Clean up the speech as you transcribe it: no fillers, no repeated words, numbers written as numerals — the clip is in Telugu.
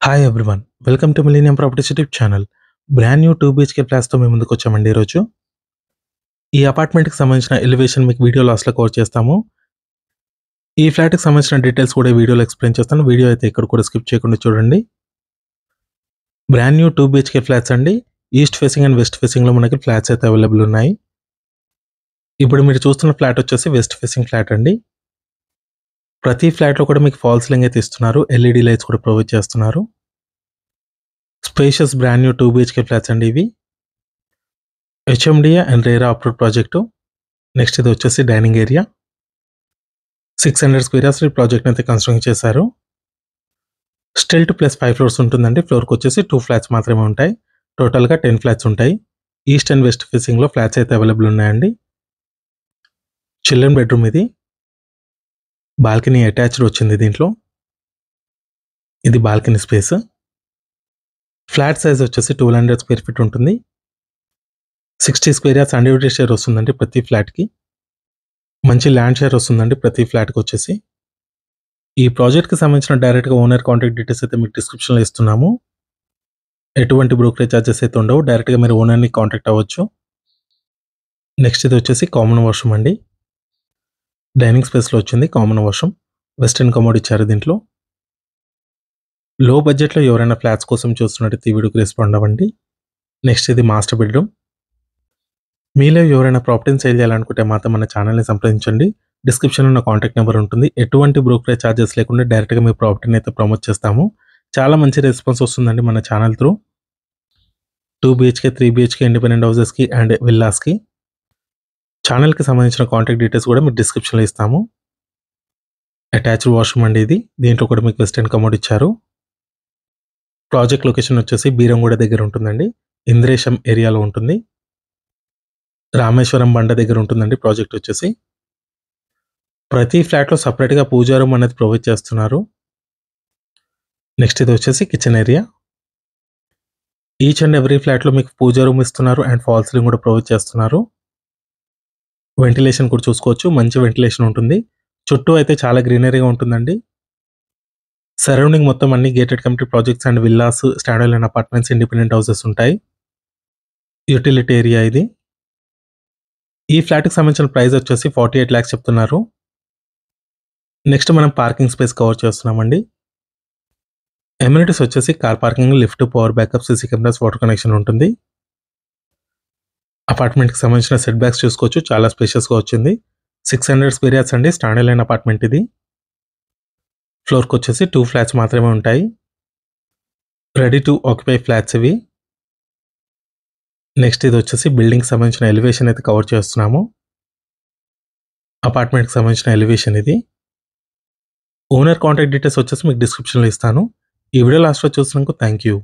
Hi everyone. Welcome to millennium properties YouTube channel. Brand new 2 BHK ఫ్లాట్స్‌తో మేము ముందుకొచ్చామండి ఈరోజు. ఈ అపార్ట్మెంట్‌కి సంబంధించిన ఎలివేషన్ మీకు వీడియో లాస్ట్‌లో కవర్ చేస్తాము. ఈ ఫ్లాట్‌కి సంబంధించిన డీటెయిల్స్ కూడా ఈ వీడియోలో ఎక్స్‌ప్లెయిన్ చేస్తాను. వీడియో అయితే ఎక్కడ కూడా స్కిప్ చేయకుండా చూడండి. బ్రాండ్ న్యూ 2 బీహెచ్‌కే ఫ్లాట్స్ అండి. ఈస్ట్ ఫేసింగ్ అండ్ వెస్ట్ ఫేసింగ్‌లో మనకి ఫ్లాట్స్ అయితే అవైలబుల్ ఉన్నాయి. ఇప్పుడు మీరు చూస్తున్న ఫ్లాట్ వచ్చేసి వెస్ట్ ఫేసింగ్ ఫ్లాట్ అండి. ప్రతి ఫ్లాట్‌లో కూడా మీకు ఫాల్ సీలింగ్ అయితే ఇస్తున్నారు. ఎల్ఈడీ లైట్స్ కూడా ప్రొవైడ్ చేస్తున్నారు. Spacious brand new 2 BHK flats అండి ఇవి. HMDA and RERA approved project. Next ఇది వచ్చేసి డైనింగ్ ఏరియా. 600 స్క్వేర్ యార్డ్స్ ఈ ప్రాజెక్ట్ అయితే కన్స్ట్రక్ట్ చేశారు. స్టిల్ట్ ప్లస్ 5 ఫ్లోర్స్ ఉంటుందండి. ఫ్లోర్కి వచ్చేసి 2 ఫ్లాట్స్ మాత్రమే ఉంటాయి. టోటల్గా 10 ఫ్లాట్స్ ఉంటాయి. ఈస్ట్ అండ్ వెస్ట్ ఫేసింగ్లో ఫ్లాట్స్ అయితే అవైలబుల్ ఉన్నాయండి. చిల్డ్రన్ బెడ్రూమ్ ఇది. బాల్కనీ అటాచ్డ్ వచ్చింది దీంట్లో. ఇది బాల్కనీ స్పేస్. ఫ్లాట్ సైజ్ వచ్చేసి 1200 స్క్వేర్ ఫీట్ ఉంటుంది. 60 స్క్వేర్ యార్డ్స్ అన్డివైడెడ్ షేర్ వస్తుందండి ప్రతి ఫ్లాట్కి. మంచి ల్యాండ్ షేర్ వస్తుందండి ప్రతి ఫ్లాట్కి వచ్చేసి. ఈ ప్రాజెక్ట్కి సంబంధించిన డైరెక్ట్గా ఓనర్ కాంటాక్ట్ డీటెయిల్స్ అయితే మీకు డిస్క్రిప్షన్లో ఇస్తున్నాము. ఎటువంటి బ్రోకరేజ్ ఛార్జెస్ అయితే ఉండవు. డైరెక్ట్గా మీరు ఓనర్ని కాంటాక్ట్ అవ్వచ్చు. నెక్స్ట్ ఇది వచ్చేసి కామన్ వాష్రూమ్ అండి. డైనింగ్ స్పేస్లో వచ్చింది కామన్ వాష్రూమ్. వెస్టర్న్ కమోడ్ ఇచ్చారు దీంట్లో. లో బడ్జెట్లో ఎవరైనా ఫ్లాట్స్ కోసం చూస్తున్నట్టయితే ఈ వీడియోకి రెస్పాండ్ అవ్వండి. నెక్స్ట్ ఇది మాస్టర్ బెడ్రూమ్. మీలో ఎవరైనా ప్రాపర్టీని సేల్ చేయాలనుకుంటే మాత్రం మన ఛానల్ని సంప్రదించండి. డిస్క్రిప్షన్లో నా కాంటాక్ట్ నెంబర్ ఉంటుంది. ఎటువంటి బ్రోకరేజ్ ఛార్జెస్ లేకుండా డైరెక్ట్గా మీ ప్రాపర్టీని అయితే ప్రమోట్ చేస్తాము. చాలా మంచి రెస్పాన్స్ వస్తుందండి మన channel through. 2 BHK 3 BHK independent హౌసెస్కి అండ్ విల్లాస్కి. ఛానల్కి సంబంధించిన కాంటాక్ట్ డీటెయిల్స్ కూడా మీకు డిస్క్రిప్షన్లో ఇస్తాము. అటాచ్డ్ వాష్రూమ్ అండి ఇది. దీంట్లో కూడా మీకు వెస్టర్న్ కమోడ్ ఇచ్చారు. ప్రాజెక్ట్ లొకేషన్ వచ్చేసి బీరంగూడ దగ్గర ఉంటుందండి. ఇంద్రేశం ఏరియాలో ఉంటుంది. రామేశ్వరం బండ దగ్గర ఉంటుందండి ప్రాజెక్ట్ వచ్చేసి. ప్రతి ఫ్లాట్లో సపరేట్గా పూజా రూమ్ అనేది ప్రొవైడ్ చేస్తున్నారు. నెక్స్ట్ ఇది వచ్చేసి kitchen area. Each and every ఫ్లాట్లో మీకు పూజా రూమ్ ఇస్తున్నారు అండ్ ఫాల్ సీలింగ్ కూడా ప్రొవైడ్ చేస్తున్నారు. వెంటిలేషన్ కూడా చూసుకోవచ్చు. మంచి వెంటిలేషన్ ఉంటుంది. చుట్టూ అయితే చాలా గ్రీనరీగా ఉంటుందండి. సరౌండింగ్ మొత్తం అన్ని gated community projects and villas, stand alone apartments, independent houses ఉంటాయి. యూటిలిటీ ఏరియా ఇది. ఈ ఫ్లాట్కి సంబంధించిన ప్రైస్ వచ్చేసి 48 lakhs చెప్తున్నారు. నెక్స్ట్ మనం పార్కింగ్ స్పేస్ కవర్ చేస్తున్నామండి. ఎమ్యూనిటీస్ వచ్చేసి car parking, lift, power backup, CC cameras, water connection ఉంటుంది. అపార్ట్మెంట్కి సంబంధించిన సెట్ బ్యాక్స్ చూసుకోవచ్చు. చాలా స్పేషియస్గా వచ్చింది. 600 స్క్వేర్ యార్డ్స్ అండి. స్టాండ్ అలోన్ అపార్ట్మెంట్ ఇది. ఫ్లోర్కి వచ్చేసి 2 ఫ్లాట్స్ మాత్రమే ఉంటాయి. రెడీ టు ఆక్యుపై ఫ్లాట్స్ ఇవి. నెక్స్ట్ ఇది వచ్చేసి బిల్డింగ్కి సంబంధించిన ఎలివేషన్ అయితే కవర్ చేస్తున్నాము. అపార్ట్మెంట్కి సంబంధించిన ఎలివేషన్ ఇది. ఓనర్ కాంటాక్ట్ డీటెయిల్స్ వచ్చేసి మీకు డిస్క్రిప్షన్లో ఇస్తాను. ఈ వీడియో లాస్ట్లో చూసినందుకు థ్యాంక్ యూ.